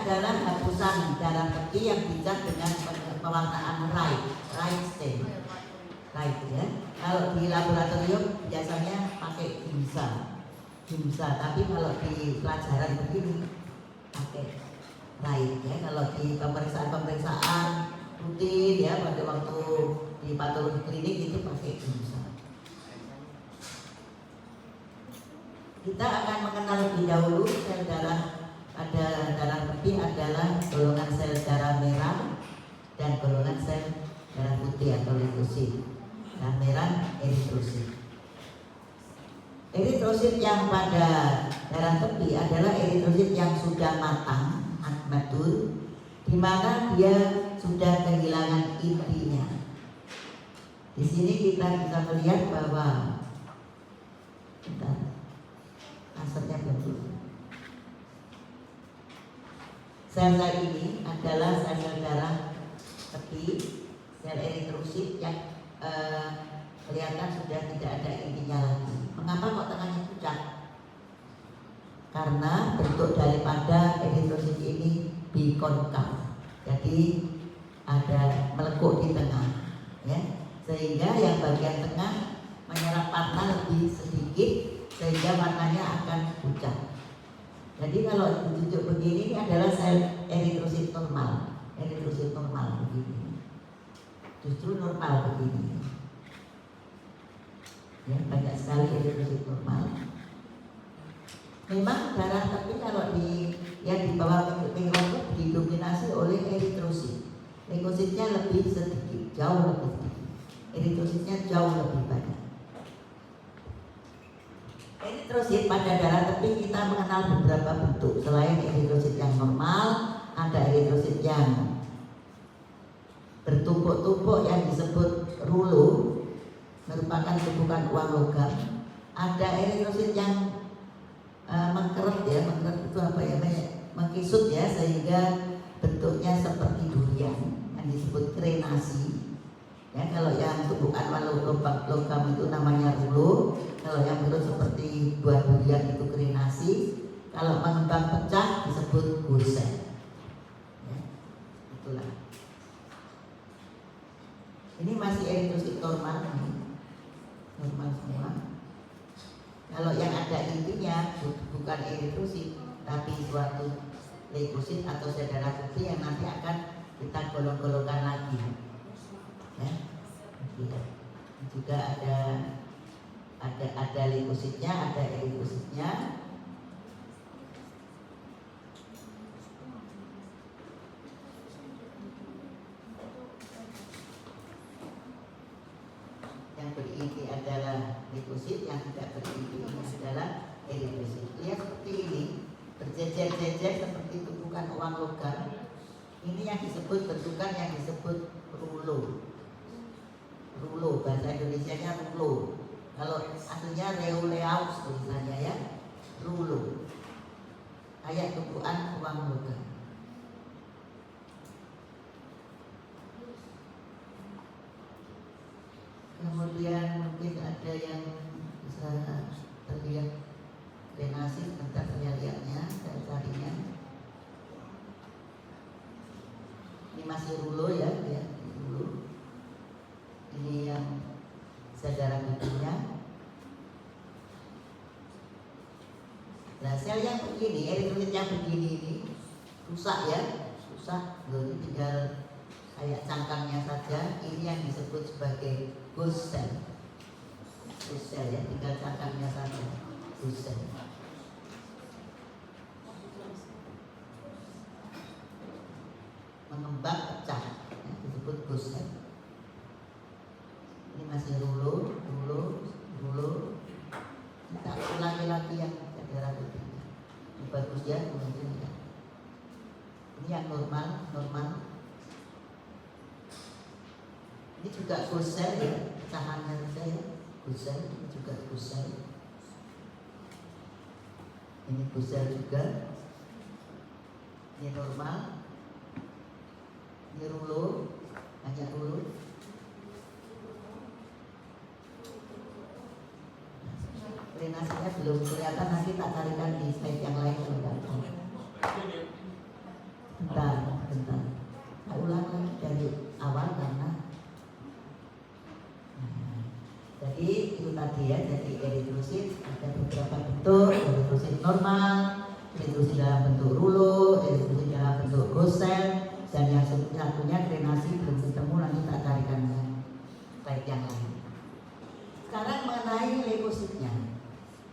adalah hapusan darah tepi yang dicat dengan pewarnaan right stain. Right ya. Kalau di laboratorium biasanya pakai gimsa, tapi kalau di pelajaran begini pakai right ya. Kalau di pemeriksaan rutin ya, pada waktu di patologi klinik itu pakai gimsa. Kita akan mengenal lebih dahulu sel darah. Pada darah tepi adalah golongan sel darah merah dan golongan sel darah putih atau leukosit. Darah merah eritrosit. Eritrosit yang pada darah tepi adalah eritrosit yang sudah matang, matur, di mana dia sudah kehilangan intinya. Di sini kita bisa melihat bahwa asetnya belum. Sel-sel ini adalah sel-sel darah tepi, sel eritrosit yang kelihatan sudah tidak ada intinya lagi. Mengapa kok tengahnya pucat? Karena bentuk daripada eritrosit ini bikonkav, jadi ada melekuk di tengah, ya. Sehingga yang bagian tengah menyerap warna lebih sedikit, sehingga warnanya akan pucat. Jadi kalau ditunjuk begini, ini adalah sel eritrosit normal begini. Justru normal begini. Ya, banyak sekali eritrosit normal. Memang darah tepi kalau di bawah mikroskop didominasi oleh eritrosit. Leukositnya lebih sedikit, jauh lebih sedikit. Eritrositnya jauh lebih banyak. Eritrosit pada darah tepi kita mengenal beberapa bentuk. Selain eritrosit yang normal, ada eritrosit yang bertumpuk-tumpuk yang disebut rulo, merupakan tumpukan uang logam. Ada eritrosit yang mengkeret ya, mengkeret itu apa ya, mengkisut ya, sehingga bentuknya seperti durian yang disebut krenasi. Ya, kalau yang tumpukan logam itu namanya rulo, kalau yang bentuk seperti buah durian itu krenasi, kalau mengembang pecah disebut gusel. Ya, itulah. Ini masih eritrosit normal semua. Kalau yang ada intinya bukan eritrosit, tapi suatu leukosit atau sel darah putih yang nanti akan kita golong-golongkan lagi. Ya, juga ada leukositnya, ada eritrositnya. Yang berinti adalah leukosit, yang tidak berinti adalah eritrosit. Lihat seperti ini, berjejer-jejer seperti tumpukan uang logam. Ini yang disebut bentukan yang disebut rulo. Rulo, bahasa Indonesianya rulo. Kalau aslinya reuleaus tulisannya ya, rulo. Kayak tumpukan uang logam. Kemudian mungkin ada yang bisa terlihat krenasi, sebentar saya lihatnya, saya carinya. Ini masih rulo ya, rulo. Ini yang darah putihnya. Nah, sel yang begini, eritrosit yang begini ini rusak ya, rusak. Jadi tinggal kayak cangkangnya saja. Ini yang disebut sebagai ghost cell. Ghost cell ya, tinggal cangkangnya saja. Ghost cell. Mengembang pecah, ya, disebut ghost cell. Ini masih rulo. Kita ulangi lagi yang darah putihnya. Ini bagus ya, kemudian ya. Ini yang normal. Ini juga gusel ya, pecahannya saya gusel, ini juga gusel. Ini gusel juga. Ini normal. Ini rulo, hanya rulo. Krenasinya belum kelihatan, nanti tak carikan di slide yang lain. bentar. Nah, ulang lagi dari awal karena jadi itu tadi ya, jadi eritrosit ada beberapa bentuk, eritrosit normal, eritrosit dalam bentuk rulo, eritrosit dalam bentuk gosel, dan yang satunya drenasi belum ketemu, nanti tak carikan slide yang lain. Sekarang mengenai leukositnya.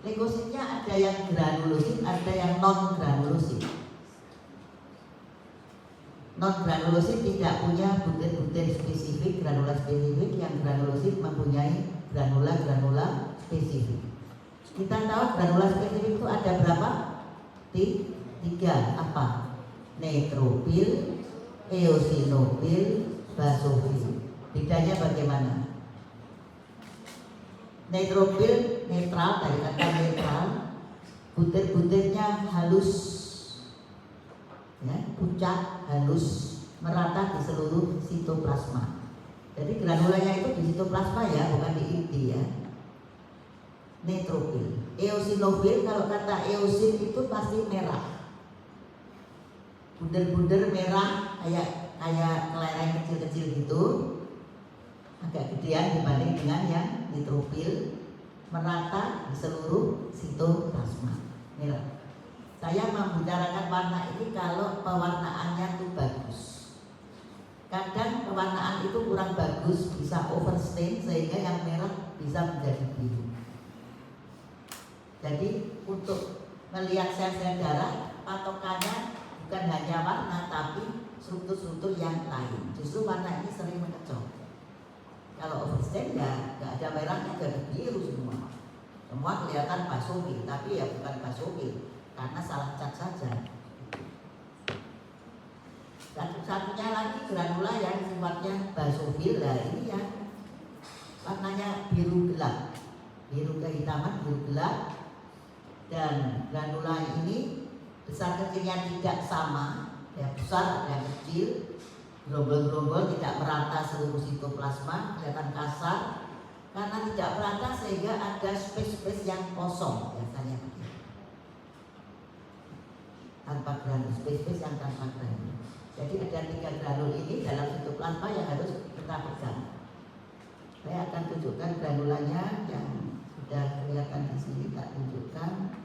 Leukositnya ada yang granulosit, ada yang non granulosit. Non granulosit tidak punya butir-butir spesifik, granula spesifik. Yang granulosit mempunyai granula spesifik. Kita tahu granula spesifik itu ada berapa? Tiga. Apa? Neutropil, eosinofil, basofil. Bedanya bagaimana? Neutropil netral, dari kata netral, butir-butirnya halus, ya, pucat, halus, merata di seluruh sitoplasma. Jadi granulanya itu di sitoplasma ya, bukan di inti ya. Neutropil. Eosinofil, kalau kata eosin itu pasti merah, bunder-bunder merah, kayak kelereng kecil-kecil gitu, agak gedean dibanding dengan yang neutropil, merata di seluruh sitoplasma, merah. Saya membicarakan warna ini kalau pewarnaannya itu bagus. Kadang pewarnaan itu kurang bagus, bisa overstain sehingga yang merah bisa menjadi biru. Jadi untuk melihat sel-sel darah, patokannya bukan hanya warna tapi struktur-struktur yang lain. Justru warna ini sering mengecoh. Kalau overstain ya nggak ada merahnya, jadi biru semua. Semua kelihatan basofil, tapi ya bukan basofil karena salah cat saja. Satunya lagi granula yang sifatnya basofil, lah ini ya warnanya biru gelap, biru kehitaman, biru gelap. Dan granula ini besar kecilnya tidak sama, yang besar, yang kecil, gerombol-gerombol, tidak merata seluruh sitoplasma, kelihatan kasar. Karena tidak merata sehingga ada space-space yang kosong, biasanya begitu. Tanpa granul, space-space yang tanpa granul. Jadi ada 3 granul ini dalam sitoplasma yang harus kita pegang. Saya akan tunjukkan granulanya yang sudah kelihatan di sini, tak tunjukkan.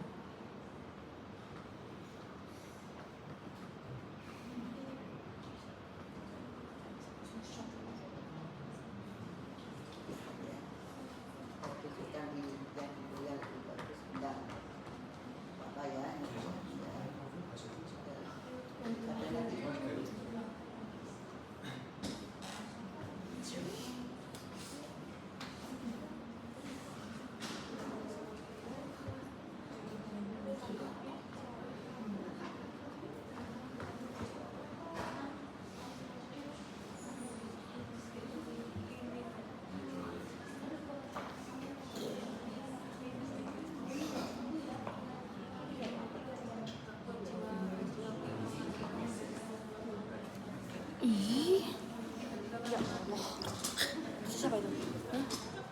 Siapa itu? Hah?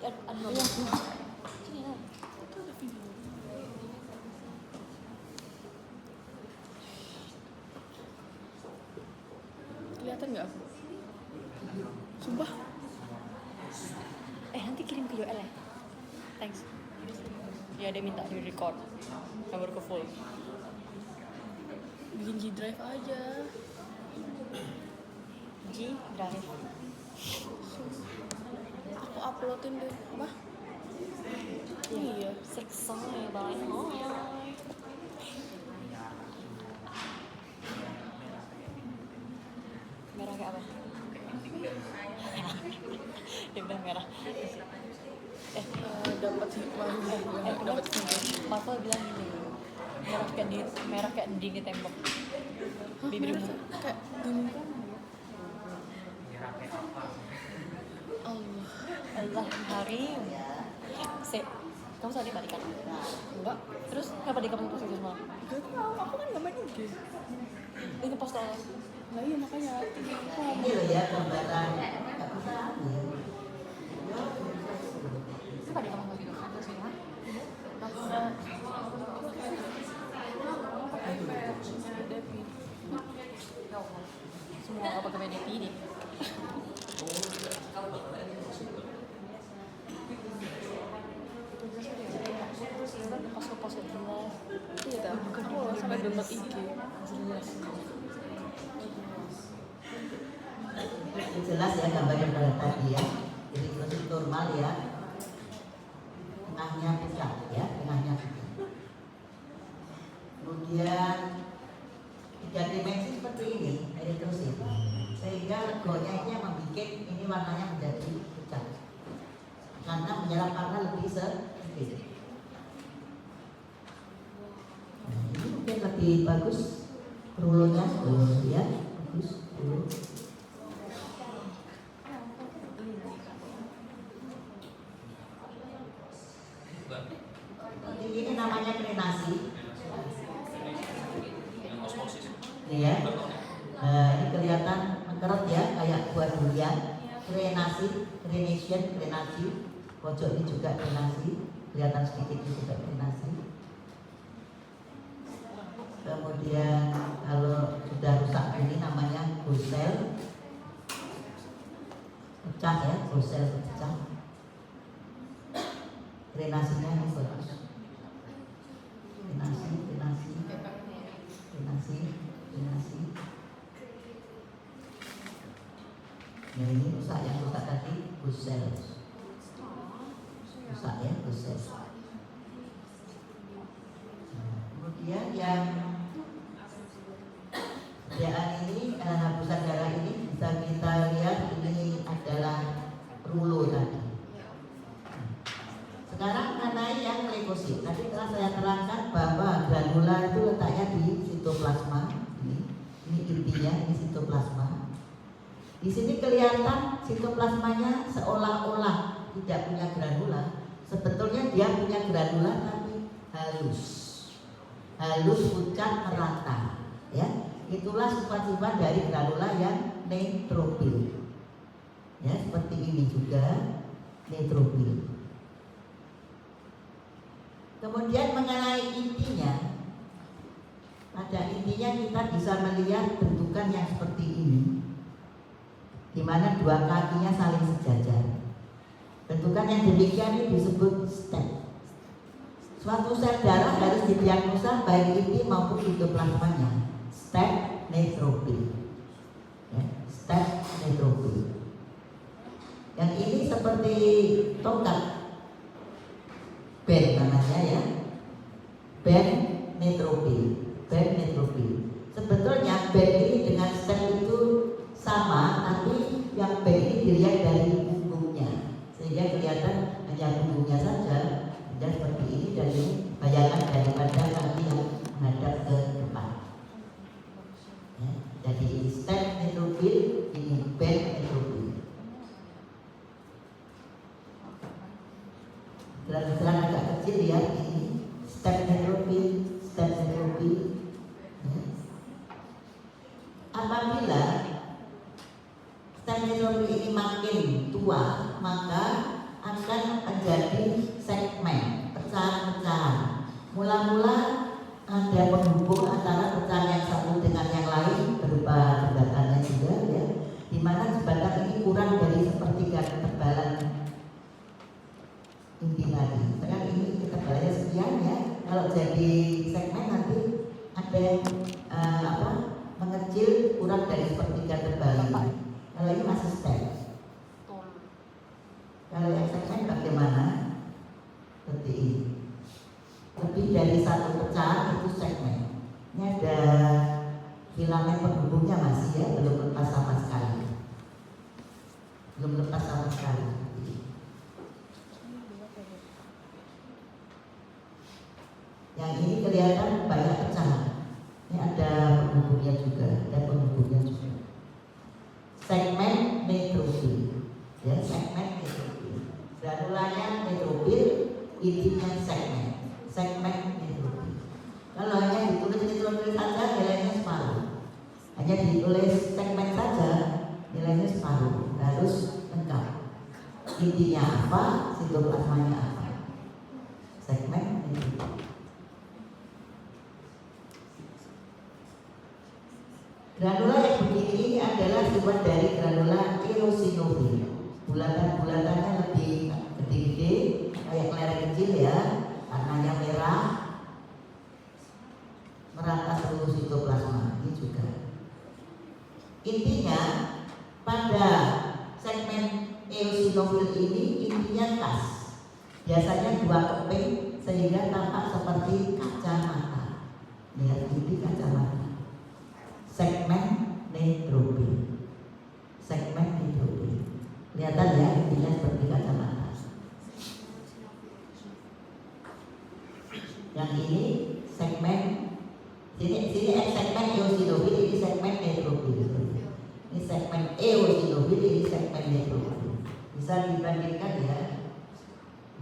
Ada nomor. Sini lah. Itu ada video. Kelihatan nggak aku? Sumpah. Nanti kirim ke UL ya. Thanks. Ya dia minta di record. Baru ke full. Bikin G drive aja. G drive. Aku uploadin deh. Apa? Iya. Selesai. Bye. Merah kayak apa? Dia bilang merah. Dapat hikmah dapat Marvel bilang gini, merah kayak dinding di tembok. Bibirmu kayak gini. Allah Karim. Kamu tadi balik kan? Enggak, Terus kenapa di kamu posisi semalam? gak tau, aku kan gak main IG. Ini post tol. Nah iya makanya Ini loh ya gambaran. Nggak bisa ambil. Kenapa di kamu video? Terus ini mah? Devi. semua kapag may dipili. Pasok-pasok jelas. Iya tak? Aku sampai download IG. Jelas. Jelas ya gambarnya pada tadi ya. Eritrosit normal ya. Tengahnya pecah ya, tengahnya pecah. Kemudian 3 dimensi seperti ini eritrosit. Sehingga legonya ini yang membuat ini warnanya menjadi pecah. Karena menyerap warna lebih sedikit. Nah, ini mungkin lebih bagus rulonya, ya bagus rulo. Ini namanya krenasi. Ini ya. Ini kelihatan mengkeret ya, kayak buah durian. Krenasi, krenation, krenasi. Pojok ini juga krenasi. Kelihatan sedikit ini juga krenasi. Kemudian kalau sudah rusak ini namanya gosel. Pecah ya, gosel pecah. Krenasinya ini bagus. Krenasi. Ya ini rusak, yang rusak tadi gosel. Rusak ya, gosel. Kemudian yang ini hapusan darah ini bisa kita lihat ini adalah rulo tadi. Sekarang mengenai yang leukosit. Tadi telah saya terangkan bahwa granula itu letaknya di sitoplasma. Ini intinya, ini sitoplasma. Di sini kelihatan sitoplasmanya seolah-olah tidak punya granula. Sebetulnya dia punya granula tapi halus, pucat, merata. Ya, itulah sifat-sifat dari granula yang neutrofil. Ya, seperti ini juga neutrofil. Kemudian mengenai intinya, pada intinya kita bisa melihat bentukan yang seperti ini, di mana dua kakinya saling sejajar. Bentukan yang demikian ini disebut stem. Suatu sel darah harus didiagnosa baik inti maupun sitoplasmanya. Stem neutrofil. Ya, stem neutrofil. Yang ini seperti tongkat. Band namanya ya, band neutrofil. Sebetulnya band ini dengan stem itu sama, tapi yang band ini dilihat dari punggungnya, sehingga kelihatan hanya punggungnya saja, dan seperti ini dari bayangan daripada kaki yang menghadap ke depan. Ya, jadi ini stem neutrofil, ini band neutrofil. Gerak-gerak agak kecil ya, ini stem neutrofil. Ya. Apabila stem neutrofil ini makin tua, maka akan menjadi segmen, pecahan-pecahan. Mula-mula ada penghubung antara pecahan yang satu dengan yang lain berupa jembatannya juga ya, di mana jembatan ini kurang dari sepertiga ketebalan inti tadi. Sekarang ini ketebalannya sekian ya. Kalau jadi segmen nanti ada yang mengecil kurang dari sepertiga tebalnya. Kalau ini masih stem. Kalau yang segmen bagaimana? Seperti ini. Lebih dari satu pecahan itu segmen. Ini ada filamen penghubungnya masih ya, belum lepas sama sekali. Yang ini kelihatan banyak pecahan. Ini ada penghubungnya juga, Segmen neutrofil, ya segmen neutrofil. Granulanya neutrofil, intinya segmen neutrofil. Kalau hanya ditulis neutrofil saja, nilainya separuh. Hanya ditulis segmen saja, nilainya separuh. Harus lengkap. Intinya apa, sitoplasmanya apa. Segmen neutrofil. Granula yang begini ini adalah sifat dari granula eosinofil. Bulatan-bulatannya lebih gede-gede, kayak kelereng kecil ya, warnanya merah, merata seluruh sitoplasma. Ini juga. Intinya pada segmen eosinofil ini intinya kas. Biasanya dua keping sehingga tampak seperti kacamata. Lihat ini kacamata. Segmen neutropil. Segmen neutropil. Kelihatan ya, intinya seperti kacamata. Yang ini segmen sini segmen eosinofil, ini segmen neutropil. Ini segmen eosinofil, ini segmen neutropil. Bisa dibandingkan ya.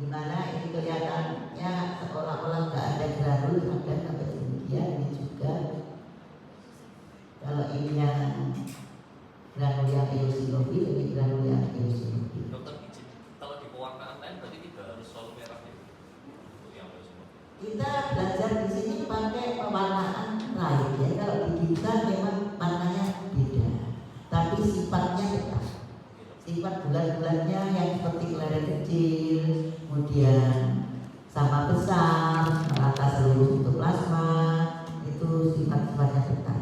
Dimana ini kelihatannya seolah-olah nggak ada granul, ada sampai demikian. Ini juga kalau ini yang granul yang eosinofil, ini granul yang eosinofil. Dokter izin, kalau di pewarnaan lain berarti tidak harus selalu merah ya untuk yang eosinofil. Kita belajar di sini pakai pewarnaan lain ya. Kalau di kita memang warnanya beda, tapi sifatnya tetap. Sifat bulan-bulannya yang seperti kelereng kecil, kemudian sama besar, merata seluruh sitoplasma, itu sifat-sifatnya tetap.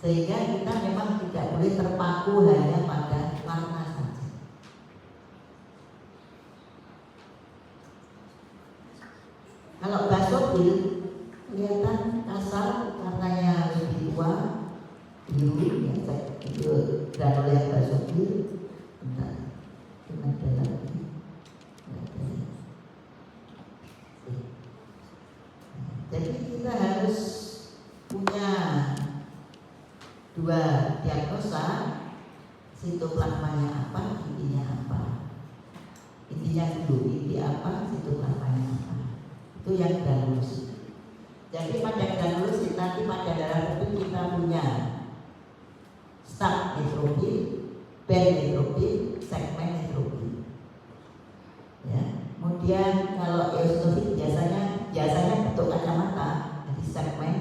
Sehingga kita memang tidak boleh terpaku hanya pada warna saja. Kalau basophil kelihatan kasar warnanya lebih tua, biru ya, itu granul yang basophil. Bentar, itu ada lagi. Jadi kita harus punya dua diagnosa, sitoplasmanya apa, intinya apa. Intinya dulu, inti apa, sitoplasmanya apa. Itu yang granulosit. Jadi pada granulosit nanti pada darah tepi kita punya start neutropil, band neutropil, segmen neutropil. Ya. Kemudian kalau eosinofil biasanya bentuk kacamata, jadi segmen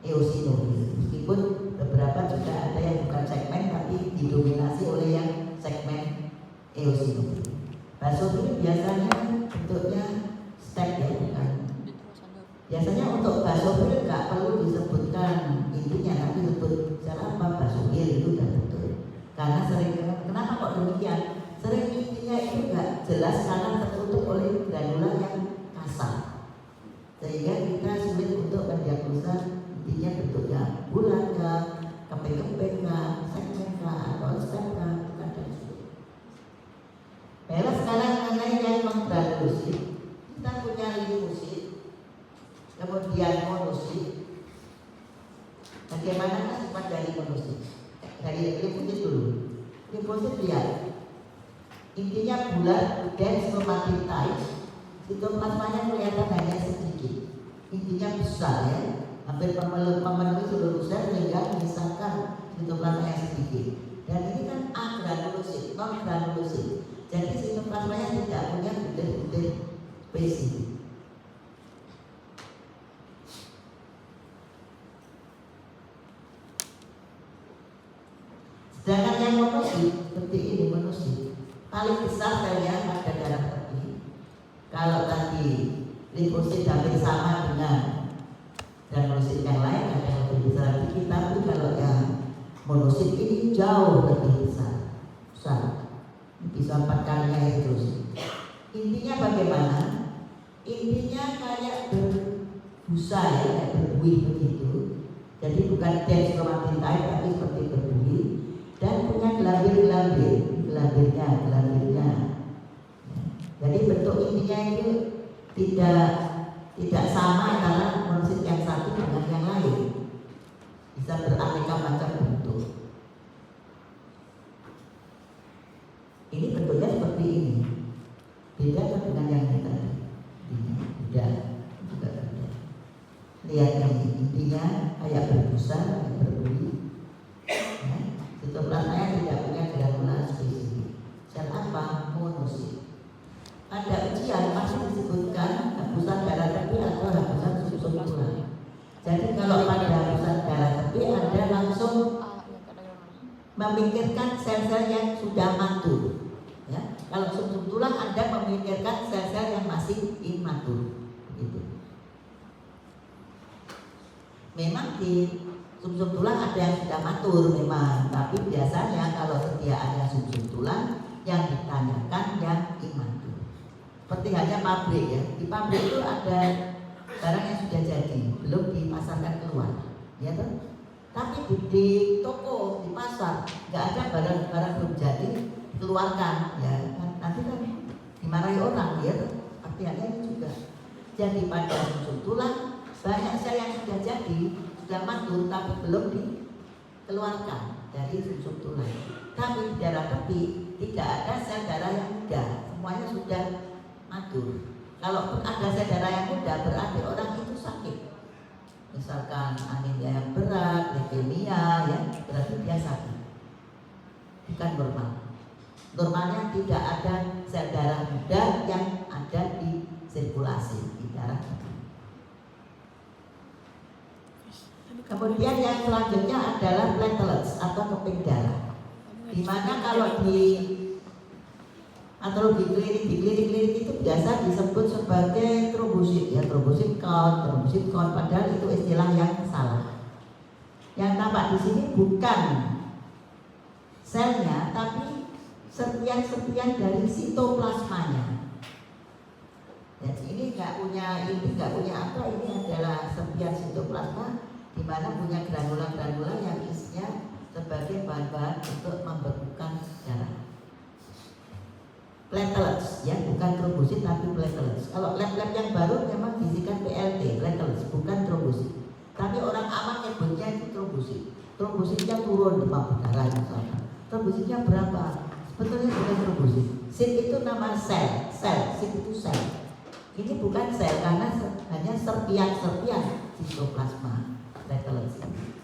eosinofil. Meskipun beberapa juga ada yang bukan segmen tapi didominasi oleh yang segmen eosinofil. Basophil biasanya bentuknya step ya, bukan. Biasanya untuk basophil nggak perlu disebutkan intinya, tapi disebut secara apa basophil itu udah betul. Karena sering, kenapa kok demikian? Sering intinya itu nggak jelas karena tertutup oleh granula yang kasar, sehingga kita sulit untuk mendiagnosa intinya bentuknya bulat kah, keping-keping kah, segmen kah, atau step kah, bukan dan sulit. Baiklah, sekarang mengenai yang menggranulosit, kita punya limfosit, kemudian monosit. Bagaimana sifat dari monosit? Dari limfosit dulu. Limfosit lihat, intinya bulat dan spermatid, sitoplasmanya kelihatan hanya sedikit. Intinya besar ya, hampir memenuhi seluruh sel sehingga menyisakan sitoplasma yang sedikit. Dan ini kan agranulosit, non granulosit. Jadi sitoplasmanya tidak punya butir-butir spesifik. Sedangkan yang monosit seperti ini, monosit paling besar selnya pada darah tepi. Kalau tadi limfosit hampir sama dengan granulosit yang lain, ada yang lebih besar sedikit, tapi kalau yang monosit ini jauh lebih besar, bisa 4 kalinya itu. Intinya bagaimana? Intinya kayak berbusa ya, kayak berbuih begitu. Jadi bukan dense chromatin type, tapi seperti berbuih. Dan punya gelambirnya. Jadi bentuk intinya itu tidak sama antara monosit yang satu dengan yang lain. Bisa beraneka macam bentuk. Ini bentuknya seperti ini. Beda dengan yang tadi. Beda. Juga beda. Lihat ini, intinya kayak berbusa, kayak berbuih. Sitoplasmanya tidak punya granula spesifik. Sel apa? Monosit. Pada ujian pasti disebutkan hapusan darah tepi atau hapusan susun tulang. Jadi kalau pada hapusan darah tepi ada memikirkan sel-sel yang sudah matur. Ya, kalau sumsum tulang Anda memikirkan sel-sel yang masih imatur. Gitu. Memang di sumsum tulang ada yang sudah matur memang, tapi biasanya kalau setiap ada sumsum tulang yang ditanyakan yang imatur. Seperti hanya pabrik ya, di pabrik itu ada barang yang sudah jadi, belum dipasarkan keluar, ya toh? Tapi di toko, di pasar nggak ada barang-barang belum jadi dikeluarkan, ya nanti kan dimarahi orang, ya toh? Artinya ini juga. Jadi pada sumsum tulang banyak sel yang sudah jadi, sudah matur tapi belum dikeluarkan dari sumsum tulang. Tapi di darah tepi tidak ada sel darah yang muda, semuanya sudah matur. Kalaupun ada sel darah yang muda berarti orang itu sakit. Misalkan anemia yang berat, leukemia, ya berarti dia sakit. Bukan normal. Normalnya tidak ada sel darah muda yang ada di sirkulasi di darah. Kemudian yang selanjutnya adalah platelets atau keping darah. Dimana kalau di klinik itu biasa disebut sebagai trombosit ya, trombosit count, padahal itu istilah yang salah. Yang tampak di sini bukan selnya, tapi serpian-serpian dari sitoplasmanya. Jadi ini nggak punya apa, ini adalah serpian sitoplasma di mana punya granula-granula yang isinya sebagai bahan-bahan untuk membekukan darah. Platelets ya, bukan trombosit tapi platelets. Kalau lab-lab yang baru memang diisikan PLT, platelets, bukan trombosit. Tapi orang awam nyebutnya itu trombosit. Trombositnya turun demam berdarah misalnya. Trombositnya berapa? Sebetulnya bukan trombosit. Sit itu nama sel, sit itu sel. Ini bukan sel karena hanya serpian-serpian sitoplasma platelets ini.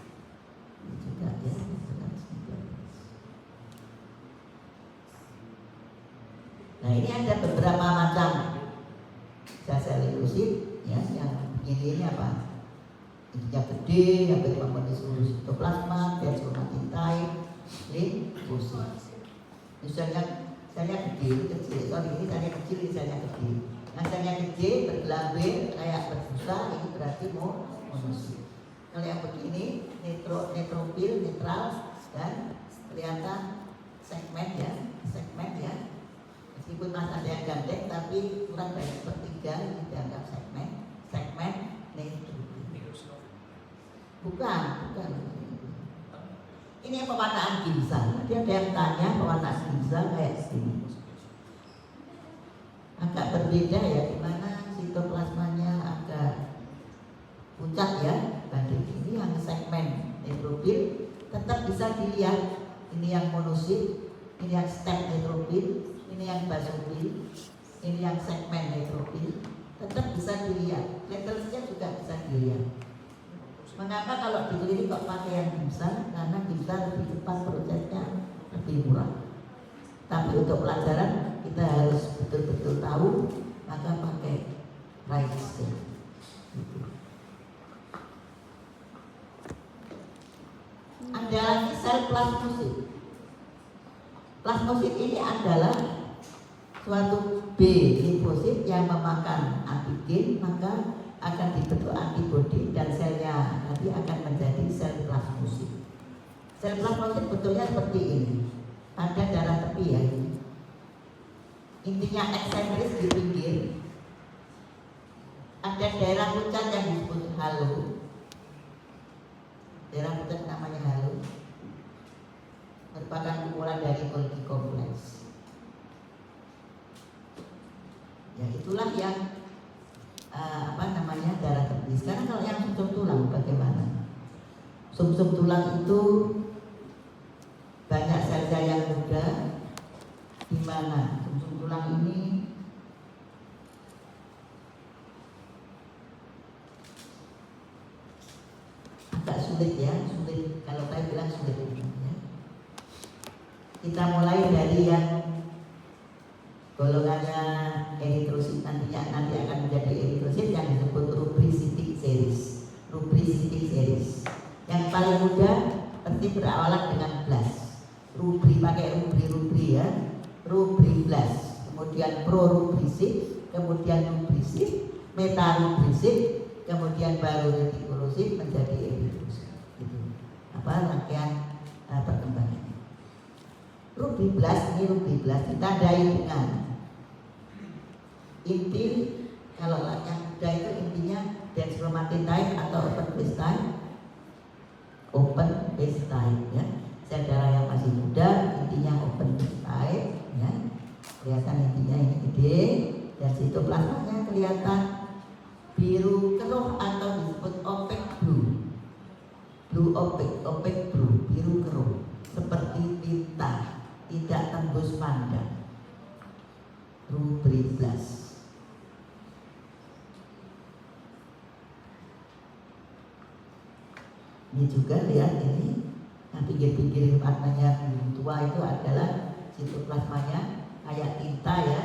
Juga ya. Nah ini ada beberapa macam sel leukosit ya, yang begini ini apa? Intinya gede, yang memenuhi seluruh sitoplasma, desmoglein, limfosit. Misalnya selnya gede, kecil, ini selnya kecil, ini selnya gede. Nah selnya gede bergelambir kayak berbusa, ini berarti monosit. Kalau yang begini neutropil, netral, dan kelihatan segmen ya. Meskipun masih ada yang gandeng tapi kurang dari sepertiga, ini dianggap segmen neutropil. Bukan. Ini pewarnaan ginjal. Nanti ada yang tanya pewarnaan ginjal kayak sini. Agak berbeda ya, dimana sitoplasmanya agak pucat ya. Banding ini yang segmen neutropil tetap bisa dilihat. Ini yang monosit, ini yang stem neutropil, ini yang basofil, ini yang segmen neutropil, tetap bisa dilihat. Plateletsnya juga bisa dilihat. Mengapa kalau di klinik kok pakai yang ginjal? Karena ginjal lebih cepat prosesnya, lebih murah. Tapi untuk pelajaran kita harus betul-betul tahu, maka pakai right stem. Ada lagi sel plasmosit. Plasmosit ini adalah suatu B limfosit yang memakan antigen, maka akan dibentuk antibodi dan selnya nanti akan menjadi sel plasmosit. Sel plasmosit bentuknya seperti ini. Ada darah tepi ya ini. Intinya eksentris di pinggir. Ada daerah pucat yang disebut halo. Daerah pucat namanya halo. Merupakan kumpulan dari Golgi kompleks. Ya itulah yang darah tepi. Sekarang kalau yang sumsum tulang bagaimana? Sumsum tulang itu banyak sel-sel yang muda, di mana sumsum tulang ini agak sulit ya, sulit kalau saya bilang sulit ya. Kita mulai dari yang golongannya eritrosit nanti akan menjadi eritrosit yang disebut rubricitic series. Yang paling mudah pasti berawalan dengan blast. rubri pakai rubri ya, rubriblas, kemudian prorubrisit, kemudian rubrisit, metarubrisit, kemudian baru retikulosit menjadi eritrosit. Gitu. Apa rangkaian perkembangannya. Rubriblas ini rubriblas ditandai dengan inti, kalau yang muda itu intinya densromatide atau open phase type. Open phase type ya. Sel darah yang masih muda intinya open phase type ya. Kelihatan intinya ini gede dan sitoplasmanya kelihatan biru keruh atau disebut opaque blue. Blue opaque blue, biru keruh seperti tinta, tidak tembus pandang. Rubriblas. Ini juga lihat ini, yang pinggir-pinggir warnanya biru tua itu adalah sitoplasmanya kayak tinta ya,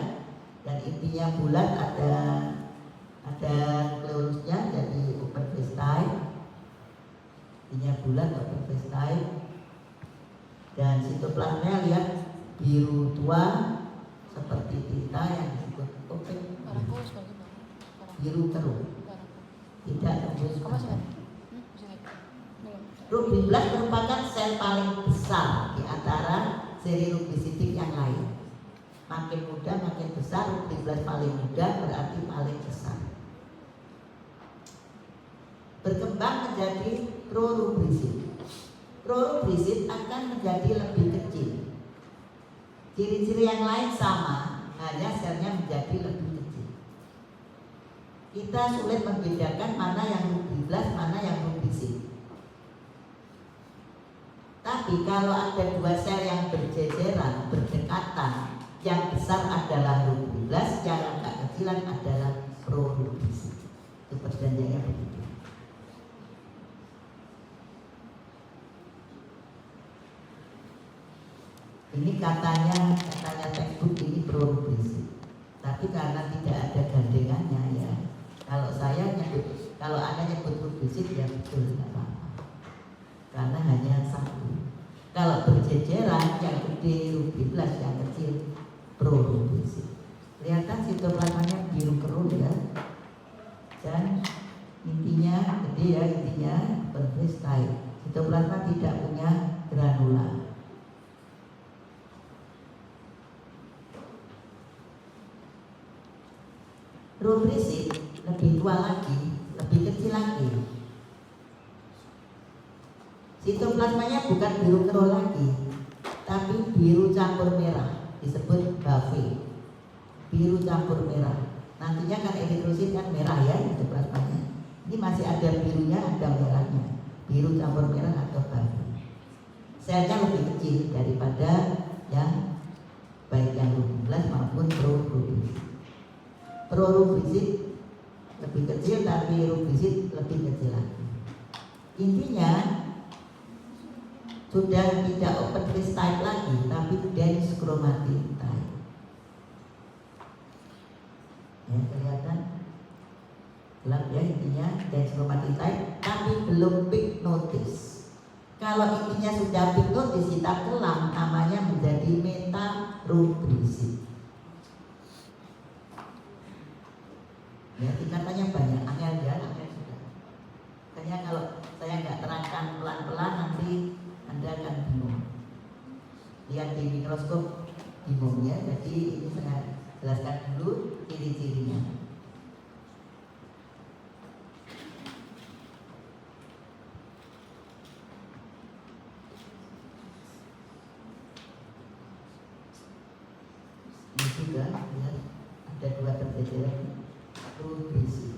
dan intinya bulat, ada nukleolusnya jadi open phase type. Intinya bulat open phase type, dan sitoplasmanya lihat biru tua seperti tinta yang disebut opaque, biru keruh, tidak tembus pandang. Rubriblas merupakan sel paling besar di antara seri rubrisitik yang lain. Makin muda makin besar, rubriblas paling muda berarti paling besar. Berkembang menjadi prorubrisit. Prorubrisit akan menjadi lebih kecil. Ciri-ciri yang lain sama, hanya selnya menjadi lebih kecil. Kita sulit membedakan mana yang rubriblas, mana yang rubrisit. Tapi kalau ada dua sel yang berjejeran, berdekatan, yang besar adalah rubriblas, yang agak kecilan adalah prorubrisit. Itu perjanjiannya begitu. Ini katanya textbook ini prorubrisit. Tapi karena tidak ada gandengannya ya. Kalau saya nyebut, kalau Anda nyebut rubrisit ya betul, tidak apa-apa. Karena hanya satu. Kalau berjejeran, yang gede rubriblas, yang kecil prorubrisit. Kelihatan sitoplasmanya biru keruh ya, dan intinya gede ya, intinya open phase type. Sitoplasma tidak punya granula. Rubrisit lebih tua lagi, lebih kecil lagi. Sitoplasmanya bukan biru keruh lagi, tapi biru campur merah, disebut bave. Biru campur merah. Nantinya kan eritrosit kan merah ya sitoplasmanya. Ini masih ada birunya, ada merahnya. Biru campur merah atau bave. Selnya lebih kecil daripada yang baik yang rubriblas maupun prorubrisit. Prorubrisit lebih kecil, tapi rubrisit lebih kecil lagi. Intinya sudah tidak open phase type lagi, tapi dense chromatin type. Ya, kelihatan gelap ya, intinya dense chromatin type, tapi belum pyknotis. Kalau intinya sudah pyknotis, kita kelam, namanya menjadi metarubrisit. Ya, tingkatannya banyak, angel sudah. Makanya kalau saya nggak terangkan pelan-pelan nanti Anda akan bingung. Lihat di mikroskop bingung ya. Jadi ini saya jelaskan dulu ciri-cirinya. Ini juga ya, ada dua terjejeran. Rubrisit.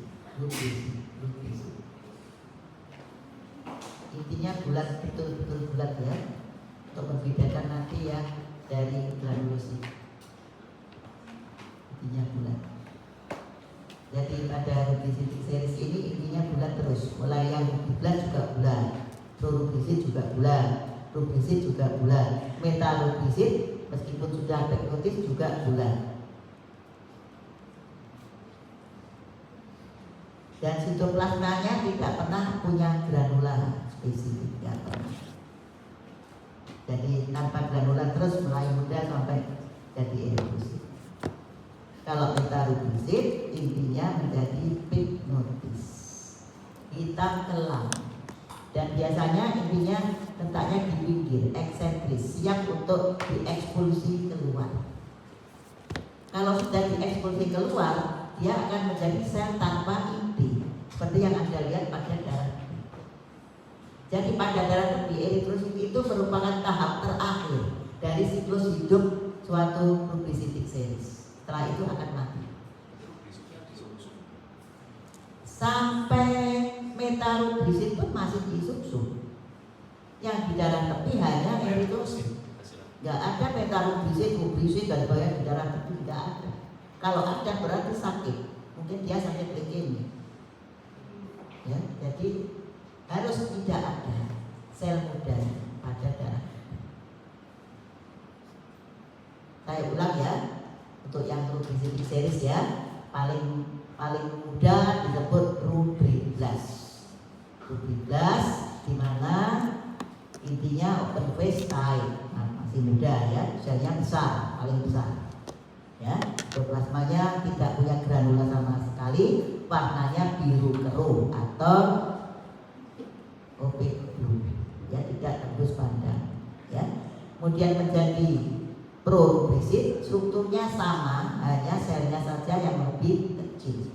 Intinya bulat, betul-betul bulat ya, untuk membedakan nanti ya dari granulosit. Intinya bulat. Jadi pada rubrisit series ini intinya bulat terus. Mulai yang rubriblas juga bulat, prorubrisit juga bulat, rubrisit juga bulat, metarubrisit meskipun sudah pyknotis juga bulat. Dan sitoplasmanya tidak pernah punya granula spesifik, tidak pernah. Jadi tanpa granular terus mulai muda sampai jadi eritrosit. Kalau metarubisit intinya menjadi pignotis, hitam kelam, dan biasanya intinya letaknya di pinggir, eksentris, siap untuk diekspulsi keluar. Kalau sudah diekspulsi keluar, dia akan menjadi sel tanpa inti, seperti yang Anda lihat pada darah tebi. Jadi pada darah tebi, eritrosit itu merupakan tahap terakhir dari siklus hidup suatu rubricitic series. Setelah itu akan mati. Sampai metarubrisit pun masih di sumsum. Yang di darah tepi hanya eritrosit. Nggak ada metarubrisit, rubrisit dan banyak di darah tepi, nggak ada. Kalau ada berarti sakit. Mungkin dia sakit leukemia. Ya, jadi harus tidak ada sel muda pada darah. Saya ulang ya, untuk yang rubricitic series ya, paling mudah disebut rubriblas. Rubriblas di mana intinya open face tight, masih muda ya, selnya besar, paling besar. Ya, plasmanya tidak punya granula sama sekali, warnanya biru keruh atau opaque blue, ya tidak tembus pandang. Ya, kemudian menjadi prorubrisit, strukturnya sama, hanya selnya saja yang lebih kecil.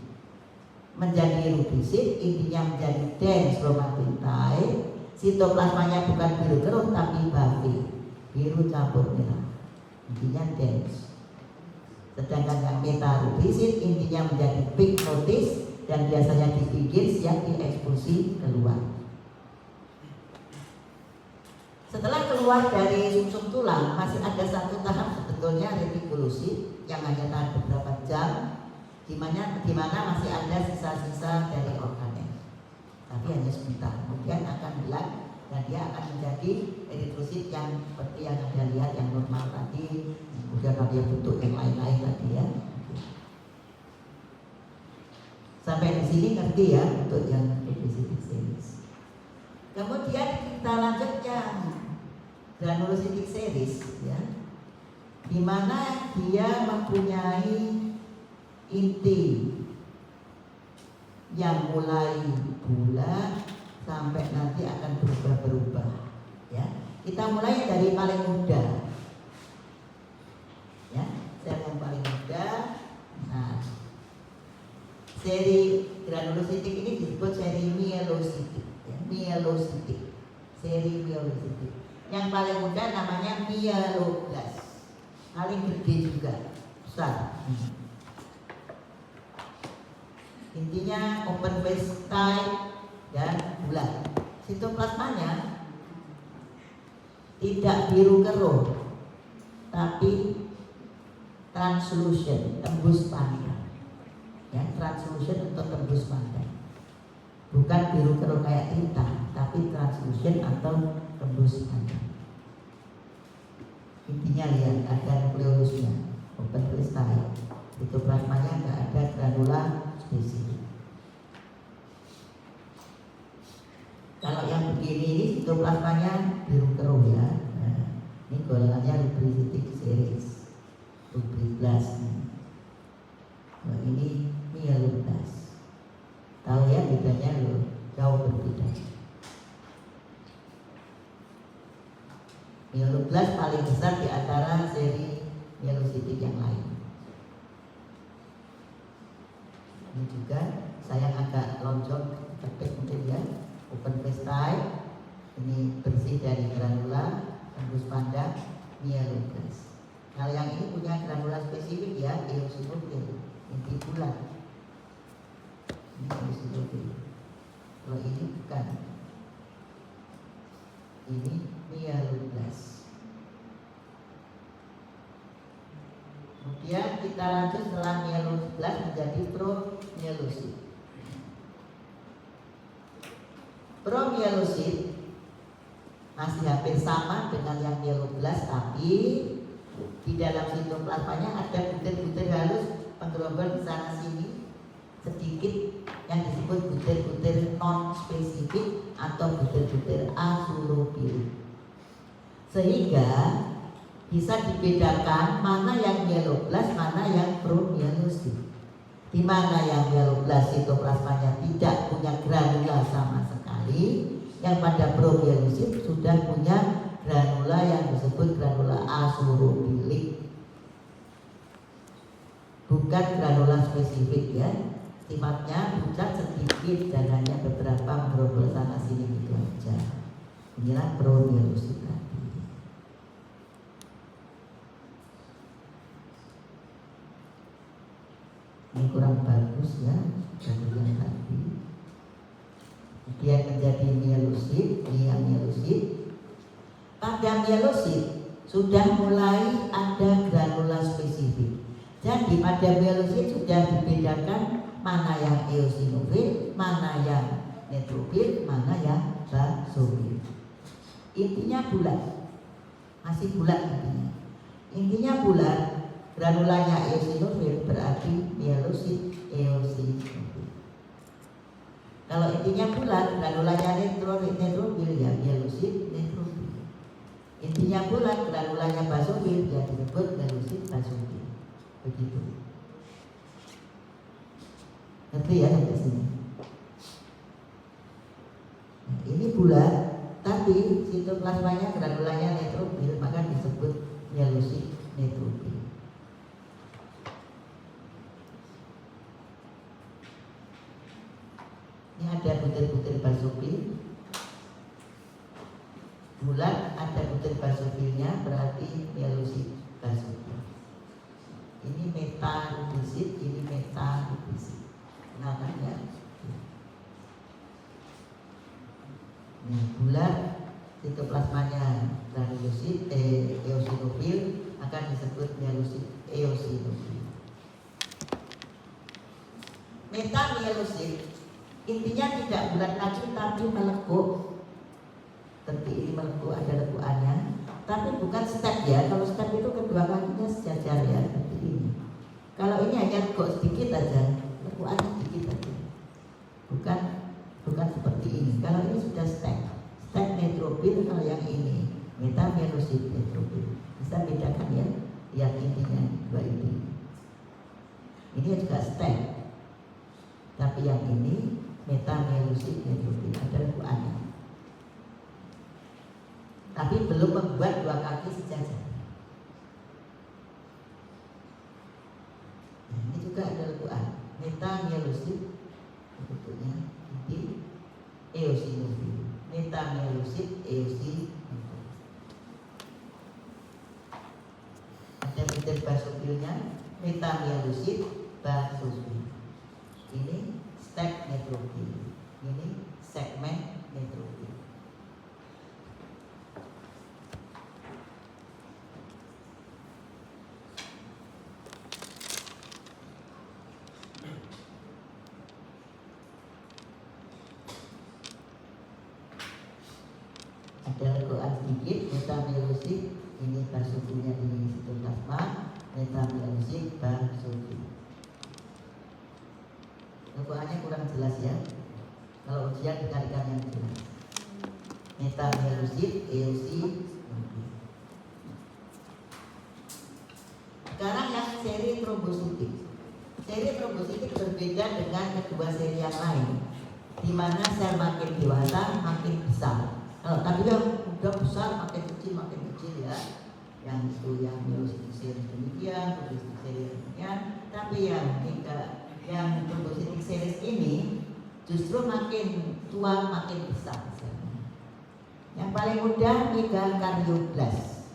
Menjadi rubrisit, intinya menjadi dense chromatine, sitoplasmanya bukan biru keruh tapi buffy, biru campur merah, intinya dense. Sedangkan yang metarubrisit intinya menjadi pignotis dan biasanya di pinggir siap diekspulsi keluar. Setelah keluar dari sumsum tulang, masih ada satu tahap sebetulnya retikulusit yang hanya tahan beberapa jam, di mana masih ada sisa-sisa dari organel, tapi hanya sebentar. Kemudian akan hilang dan dia akan menjadi eritrosit yang seperti yang Anda lihat yang normal tadi, kemudian ada bentuk yang lain-lain tadi ya. Sampai di sini ngerti ya untuk yang rubricitic series. Kemudian kita lanjut yang granulocytic series ya, di mana dia mempunyai inti yang mulai bulat sampai nanti akan berubah-berubah ya. Kita mulai dari paling muda ya, sel yang paling muda. Nah, seri granulocytic ini disebut seri mielocytic ya, mielocytic, seri mielocytic. Yang paling muda namanya myeloblas, paling gede juga, besar. Intinya open face tight dan bulat. Sitoplasmanya tidak biru keruh, tapi translucent, tembus pandang. Ya, translucent atau tembus pandang. Bukan biru keruh kayak tinta, tapi translucent atau tembus pandang. Intinya lihat ada nukleolusnya, open face tight. Sitoplasmanya nggak ada granula spesifik. Kalau yang begini ini sitoplasmanya biru keruh ya. Nah, ini golongannya rubricitic series, rubriblas. Nah, ini myeloblas. Tahu ya bedanya loh, jauh berbeda. Myeloblas paling besar di antara seri mielocytic yang lain. Ini juga saya agak lonjong tepik mungkin ya, open face tight, ini bersih dari granula, tembus pandang, myeloblas. Kalau yang ini punya granula spesifik ya, eosinophil, inti bulat. Ini eosinophil. Kalau ini bukan, ini myeloblas. Kemudian kita lanjut setelah myeloblas menjadi promyelosit. Promyelosit masih hampir sama dengan yang myeloblas, tapi di dalam sitoplasmanya ada butir-butir halus penggerombol di sana sini sedikit yang disebut butir-butir non spesifik atau butir-butir asurofil. Sehingga bisa dibedakan mana yang mieloblast, mana yang promyelosit. Di mana yang mieloblast sitoplasmanya tidak punya granula sama sekali, yang pada promyelosit sudah punya granula yang disebut granula asurobilik. Bukan granula spesifik ya, sifatnya pucat sedikit dan hanya beberapa merombol sana sini gitu aja. Inilah promyelosit tadi. Ini kurang bagus ya, bagian tadi. Dia menjadi mielosit, ini yang mielosit. Pada mielosit sudah mulai ada granula spesifik. Jadi pada mielosit sudah dibedakan mana yang eosinofil, mana yang neutrofil, mana yang basofil. Intinya bulat, masih bulat intinya. Intinya bulat, granulanya eosinofil berarti mielosit eosinofil. Kalau intinya bulat, granulanya neutrofil ya mielosit neutrofil. Intinya bulat, granulanya basofil ya disebut mielosit basofil. Begitu. Ngerti ya sampai sini? Nah, ini bulat, tapi sitoplasmanya granulanya neutrofil, maka disebut mielosit neutrofil. Ini ada butir-butir basofil. Bulat ada butir basofilnya, berarti mielosit basofil. Ini metalubrisit, ini metalubrisit. Namanya. Nah, bulat sitoplasmanya granulosit, eosinofil, akan disebut mielosit eosinofil. Metamielosit intinya tidak bulat lagi tapi melekuk. Seperti ini melekuk, ada lekuannya. Tapi bukan step ya. Kalau step itu kedua kakinya sejajar ya, seperti ini. Kalau ini hanya lekuk sedikit aja, lekuannya sedikit aja. Bukan seperti ini. Kalau ini sudah step. Step neutrofil, kalau yang ini metamielosit neutrofil. Bisa bedakan ya, yang intinya dua ini. Ini juga step. Tapi yang ini metamielosit neutrofil, ada lekuannya. Tapi belum membuat dua kaki sejajar. Nah, ini juga ada lekuan metamielosit, bentuknya ini eosinofil. Metamielosit eosinofil. Ada butir basofilnya, metamielosit basofil. Ini stek neutrofil, ini segmen neutrofil. Ada lekuan sedikit, metamielosit, ini basofilnya di sitoplasma, metamielosit basofil. Lekuannya kurang jelas ya. Kalau ujian dikalikan yang jelas. Metamielosit eosinofil. Sekarang yang seri trombositik. Seri trombositik berbeda dengan kedua seri yang lain, di mana sel makin dewasa makin besar. Tapi yang udah besar makin kecil ya. Yang itu yang mielosit seri demikian, trombositik seri demikian. Tapi yang trombositik series ini justru makin tua makin besar. Yang paling mudah megakaryoblast.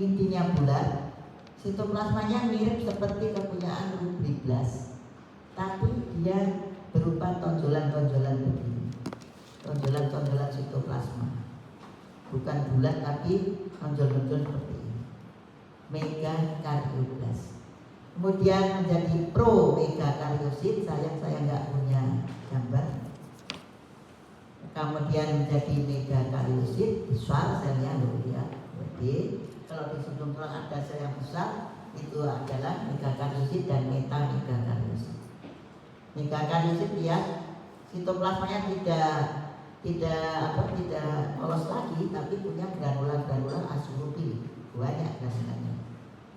Intinya bulat, sitoplasmanya mirip seperti kepunyaan rubriblas, tapi dia berupa tonjolan-tonjolan begini, tonjolan-tonjolan sitoplasma, bukan bulat tapi tonjol-tonjol seperti ini. Megakaryoblast. Kemudian menjadi pro megakaryosit, saya nggak punya gambar. Kemudian menjadi megakaryosit, besar selnya loh ya, gede. Kalau di sudut tulang ada sel yang besar, itu adalah megakaryosit dan metamegakaryosit. Megakaryosit ya, sitoplasmanya tidak tidak polos lagi, tapi punya granular asyurupil, banyak granularnya.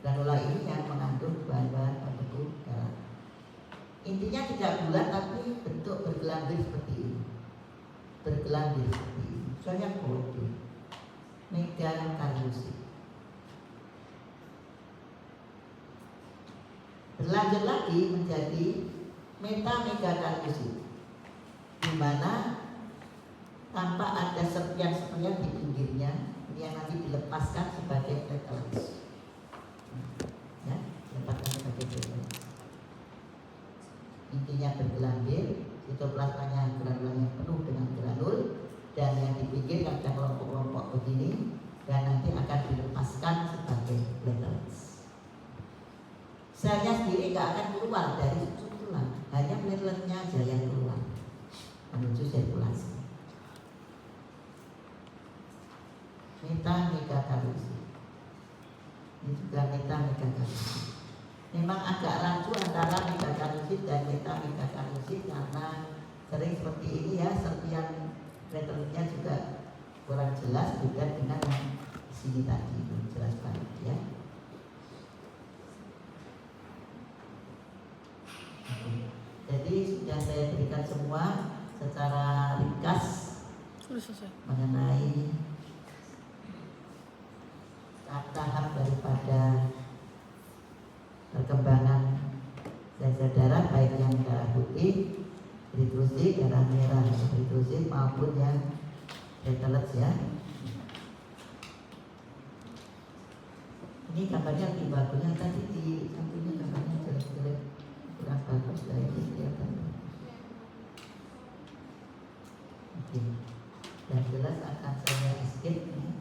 Granula ini yang mengandung bahan-bahan pembeku darah. Intinya tidak bulat tapi bentuk bergelambir seperti ini. Bergelambir seperti ini. Soalnya kode megakaryosit. Berlanjut lagi menjadi metamegakaryosit, di mana tanpa ada serpian-serpian di pinggirnya yang nanti dilepaskan sebagai platelets. Ya, dilepaskan sebagai platelets. Intinya bergelambir, sitoplasmanya granulanya penuh dengan granul, dan yang di pinggir akan kelompok-kelompok begini, dan nanti akan dilepaskan sebagai platelets. Selnya sendiri nggak akan keluar dari susun tulang, hanya plateletnya aja yang keluar menuju sirkulasi. Metamegakaryosit. Ini juga metamegakaryosit. Memang agak rancu antara megakaryosit dan metamegakaryosit karena sering seperti ini ya, serpian plateletnya juga kurang jelas, beda dengan yang di sini tadi itu jelas banget ya. Jadi sudah saya berikan semua secara ringkas Sudah selesai. mengenai tahap daripada perkembangan sel darah, baik yang darah putih, eritrosit, darah merah, eritrosit maupun yang platelets ya. Ini gambarnya lebih bagusnya, tadi di sampingnya gambarnya jelek-jelek, kurang bagus lah, ini kelihatan. Oke, yang jelas akan saya escape ini.